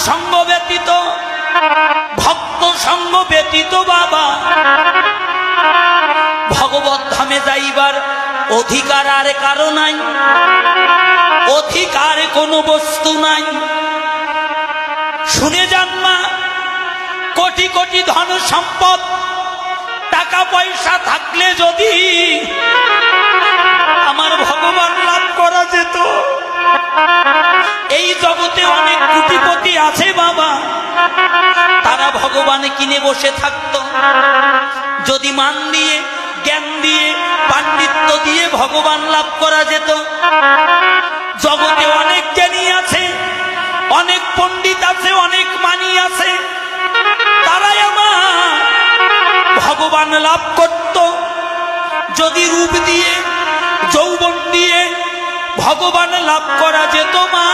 সঙ্গ ব্যতীত, ভক্ত সঙ্গ ব্যতীত বাবা ভগবত ধামে যাইবার অধিকার আর কারো নাই, অধিকার কোনো বস্তু নাই। শুনে যান মা, কোটি কোটি ধন সম্পদ টাকা পয়সা থাকলে যদি আমার ভগবান লাভ করা যেত, এই জগতে অনেক কোটিপতি আছে বাবা, তারা ভগবান কিনে বসে থাকতো। যদি মান দিয়ে, জ্ঞান দিয়ে, পাণ্ডিত্য দিয়ে ভগবান লাভ করা যেত। জগতে অনেক জ্ঞানী আছে, অনেক পণ্ডিত আছে, অনেক মানি আছে, তারাই আমার ভগবান লাভ করত। যদি রূপ দিয়ে, যৌবন দিয়ে ভগবান লাভ করা যেত মা,